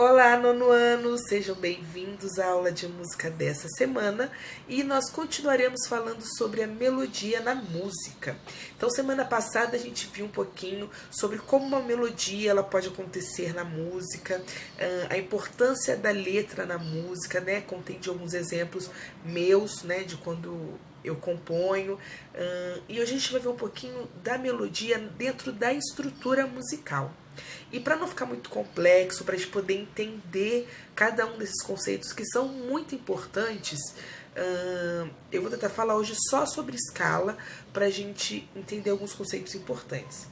Olá, nono ano! Sejam bem-vindos à aula de música dessa semana e nós continuaremos falando sobre a melodia na música. Então, semana passada a gente viu um pouquinho sobre como uma melodia ela pode acontecer na música, a importância da letra na música, né? Contei de alguns exemplos meus, né, de quando eu componho, e hoje a gente vai ver um pouquinho da melodia dentro da estrutura musical. E para não ficar muito complexo, para a gente poder entender cada um desses conceitos que são muito importantes, eu vou tentar falar hoje só sobre escala para a gente entender alguns conceitos importantes.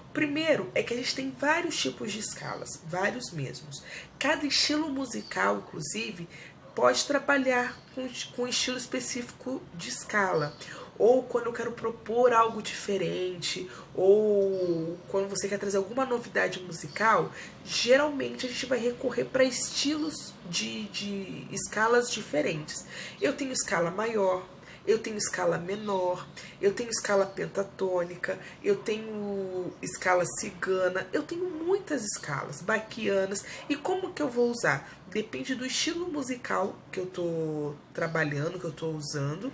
O primeiro é que a gente tem vários tipos de escalas, vários mesmos. Cada estilo musical, inclusive, pode trabalhar com um estilo específico de escala. Ou quando eu quero propor algo diferente, ou quando você quer trazer alguma novidade musical, geralmente a gente vai recorrer para estilos de escalas diferentes. Eu tenho escala maior, eu tenho escala menor, eu tenho escala pentatônica, eu tenho escala cigana, eu tenho muitas escalas, baquianas. E como que eu vou usar? Depende do estilo musical que eu estou trabalhando, que eu estou usando,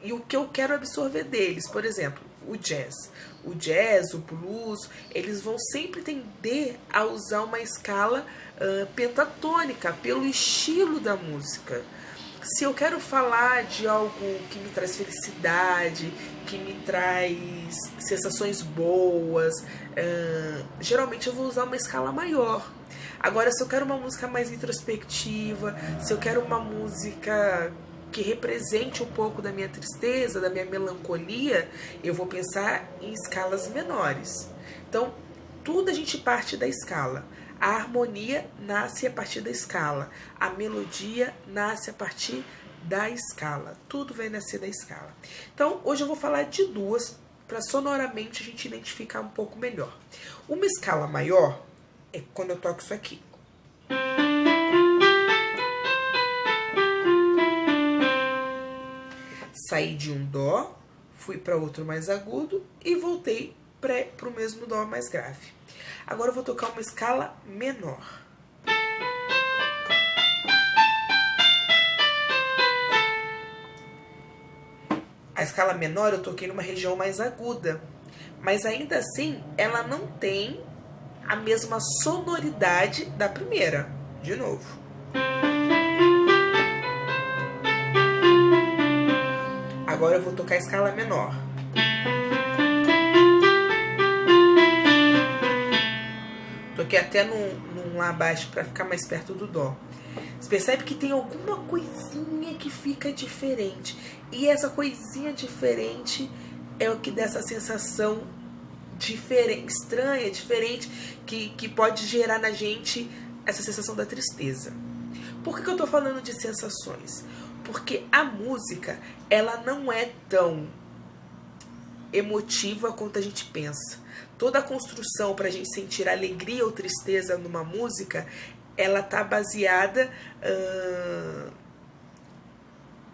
e o que eu quero absorver deles. Por exemplo, o jazz. O jazz, o blues, eles vão sempre tender a usar uma escala pentatônica, pelo estilo da música. Se eu quero falar de algo que me traz felicidade, que me traz sensações boas, geralmente eu vou usar uma escala maior. Agora, se eu quero uma música mais introspectiva, se eu quero uma música que represente um pouco da minha tristeza, da minha melancolia, eu vou pensar em escalas menores. Então, tudo a gente parte da escala. A harmonia nasce a partir da escala. A melodia nasce a partir da escala. Tudo vai nascer da escala. Então, hoje eu vou falar de duas, para sonoramente a gente identificar um pouco melhor. Uma escala maior é quando eu toco isso aqui. Saí de um dó, fui para outro mais agudo e voltei para o mesmo dó mais grave. Agora eu vou tocar uma escala menor. A escala menor eu toquei numa região mais aguda, mas ainda assim ela não tem a mesma sonoridade da primeira. De novo. Agora eu vou tocar a escala menor. Toquei até num lá abaixo para ficar mais perto do dó. Você percebe que tem alguma coisinha que fica diferente. E essa coisinha diferente é o que dá essa sensação diferente, estranha, diferente, que pode gerar na gente essa sensação da tristeza. Por que eu tô falando de sensações? Porque a música, ela não é tão emotiva quanto a gente pensa. Toda a construção para a gente sentir alegria ou tristeza numa música, ela tá baseada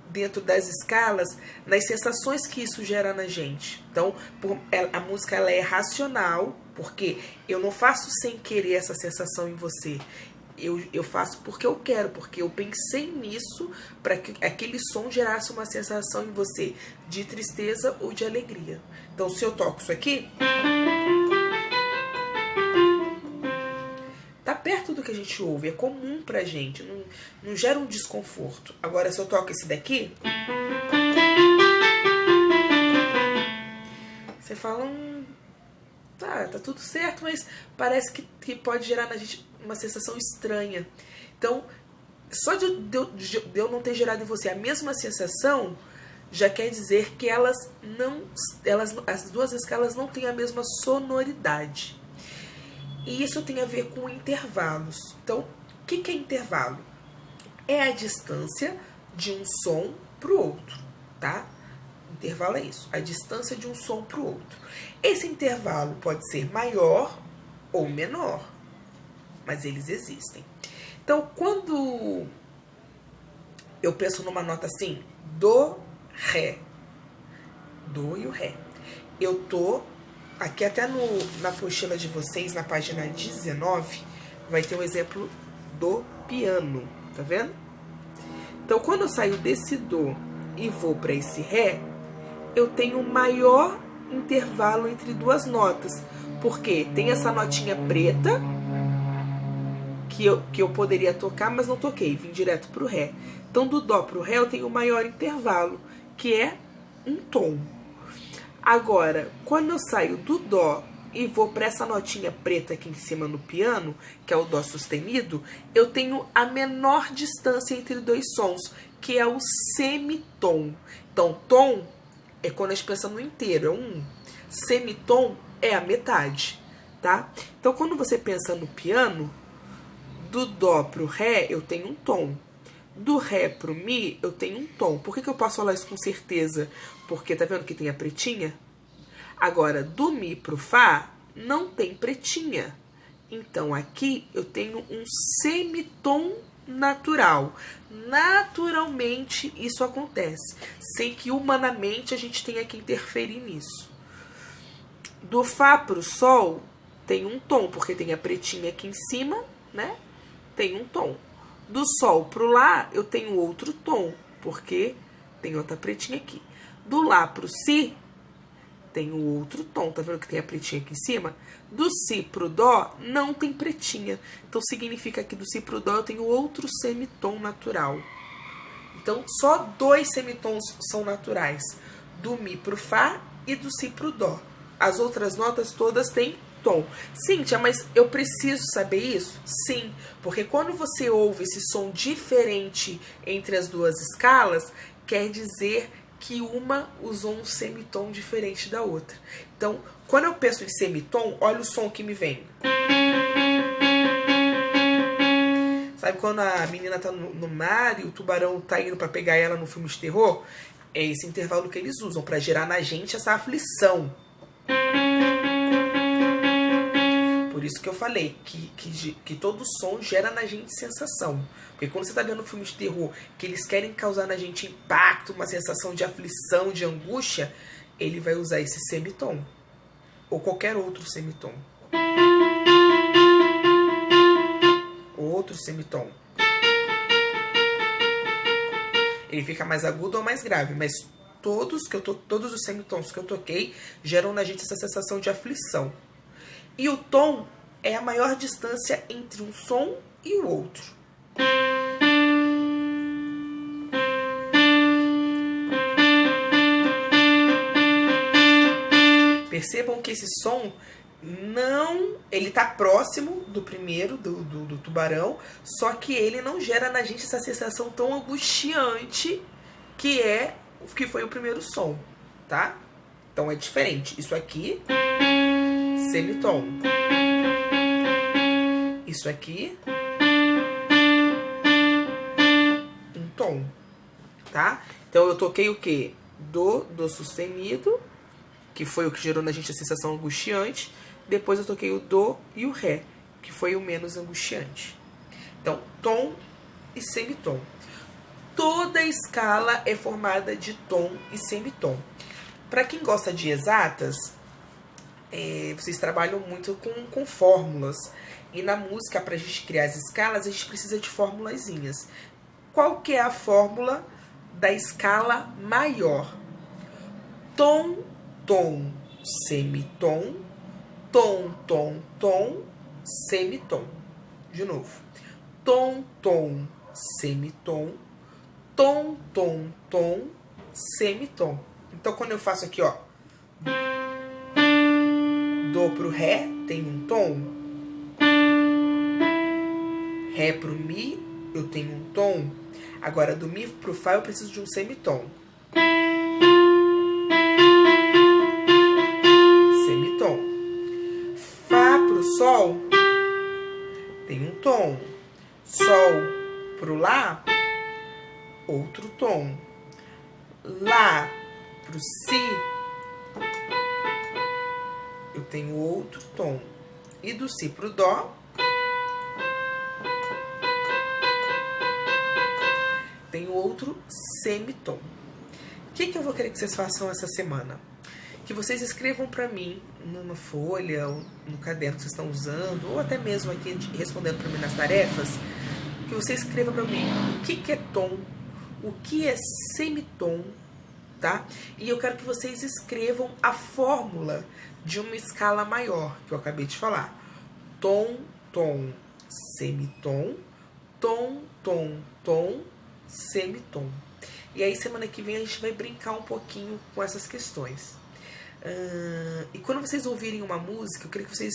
dentro das escalas, nas sensações que isso gera na gente. Então, a música ela é racional, porque eu não faço sem querer essa sensação em você. Eu faço porque eu quero, porque eu pensei nisso para que aquele som gerasse uma sensação em você de tristeza ou de alegria. Então, se eu toco isso aqui, tá perto do que a gente ouve, é comum pra gente, não gera um desconforto. Agora, se eu toco esse daqui, você fala, tá tudo certo, mas parece que pode gerar na gente uma sensação estranha. Então, só de eu não ter gerado em você a mesma sensação, já quer dizer que as duas escalas não têm a mesma sonoridade. E isso tem a ver com intervalos. Então, o que é intervalo? É a distância de um som para o outro, tá? Intervalo é isso, a distância de um som para o outro. Esse intervalo pode ser maior ou menor, mas eles existem. Então, quando eu penso numa nota assim, do, ré, do e o ré, eu tô aqui até na apostila de vocês, na página 19, vai ter um exemplo do piano, tá vendo? Então, quando eu saio desse dó e vou para esse ré, eu tenho um maior intervalo entre duas notas, porque tem essa notinha preta que eu poderia tocar, mas não toquei, vim direto pro ré. Então, do dó pro ré eu tenho um maior intervalo, que é um tom. Agora, quando eu saio do dó e vou para essa notinha preta aqui em cima no piano, que é o dó sustenido, eu tenho a menor distância entre dois sons, que é o semitom. Então, tom é quando a gente pensa no inteiro, é um. Semitom é a metade, tá? Então, quando você pensa no piano, do dó pro ré eu tenho um tom. Do ré pro mi eu tenho um tom. Por que eu posso falar isso com certeza? Porque tá vendo que tem a pretinha? Agora, do mi pro fá não tem pretinha. Então, aqui eu tenho um semitom natural. Naturalmente isso acontece, sem que humanamente a gente tenha que interferir nisso. Do fá pro sol tem um tom, porque tem a pretinha aqui em cima, né? Tem um tom. Do sol pro lá eu tenho outro tom, porque tem outra pretinha aqui. Do lá pro si tem o outro tom, tá vendo que tem a pretinha aqui em cima? Do si pro dó não tem pretinha, então significa que do si pro dó eu tenho outro semitom natural. Então só dois semitons são naturais, do mi pro fá e do si pro dó. As outras notas todas têm tom. Cíntia, mas eu preciso saber isso? Sim, porque quando você ouve esse som diferente entre as duas escalas, quer dizer que uma usou um semitom diferente da outra. Então, quando eu penso em semitom, olha o som que me vem. Sabe quando a menina tá no mar e o tubarão tá indo pra pegar ela no filme de terror? É esse intervalo que eles usam pra gerar na gente essa aflição. Por isso que eu falei que todo som gera na gente sensação. Porque quando você tá vendo um filme de terror que eles querem causar na gente impacto, uma sensação de aflição, de angústia, ele vai usar esse semitom. Ou qualquer outro semitom. Outro semitom. Ele fica mais agudo ou mais grave, mas todos os semitons que eu toquei geram na gente essa sensação de aflição. E o tom é a maior distância entre um som e o outro. Percebam que esse som não... Ele tá próximo do primeiro, do tubarão, só que ele não gera na gente essa sensação tão angustiante que foi o primeiro som, tá? Então é diferente. Isso aqui... semitom. Isso aqui, um tom, tá? Então eu toquei o quê? Do sustenido, que foi o que gerou na gente a sensação angustiante. Depois eu toquei o do e o ré, que foi o menos angustiante. Então, tom e semitom. Toda escala é formada de tom e semitom. Para quem gosta de exatas, vocês trabalham muito com fórmulas. E na música, para a gente criar as escalas, a gente precisa de formulazinhas. Qual que é a fórmula da escala maior? Tom, tom, semitom, tom, tom, tom, semitom. De novo. Tom, tom, semitom, tom, tom, tom, semitom. Então, quando eu faço aqui, ó, do pro ré tem um tom, ré pro mi eu tenho um tom, agora do mi pro fá eu preciso de um semitom. Semitom. Fá pro sol tem um tom, sol pro lá outro tom, lá pro si eu tenho outro tom. E do si pro dó tenho outro semitom. O que eu vou querer que vocês façam essa semana? Que vocês escrevam para mim numa folha, ou no caderno que vocês estão usando, ou até mesmo aqui respondendo para mim nas tarefas, que você escreva para mim o que é tom, o que é semitom, tá? E eu quero que vocês escrevam a fórmula de uma escala maior, que eu acabei de falar. Tom, tom, semitom, tom, tom, tom, semitom. E aí semana que vem a gente vai brincar um pouquinho com essas questões. E quando vocês ouvirem uma música, eu queria que vocês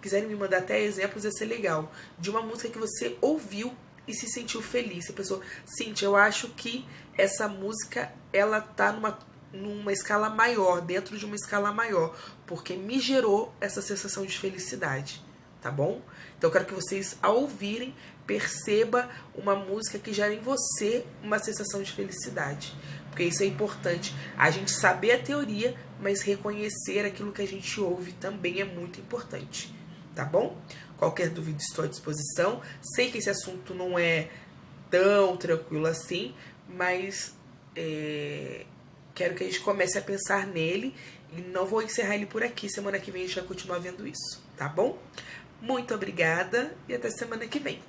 quiserem me mandar até exemplos, ia ser legal, de uma música que você ouviu e se sentiu feliz. Você pensou, Cíntia, eu acho que essa música ela tá numa escala maior, dentro de uma escala maior, porque me gerou essa sensação de felicidade, tá bom? Então eu quero que vocês, ao ouvirem, perceba uma música que gera em você uma sensação de felicidade, porque isso é importante. A gente saber a teoria, mas reconhecer aquilo que a gente ouve também é muito importante, tá bom? Qualquer dúvida, estou à disposição. Sei que esse assunto não é tão tranquilo assim, mas quero que a gente comece a pensar nele e não vou encerrar ele por aqui. Semana que vem a gente vai continuar vendo isso, tá bom? Muito obrigada e até semana que vem.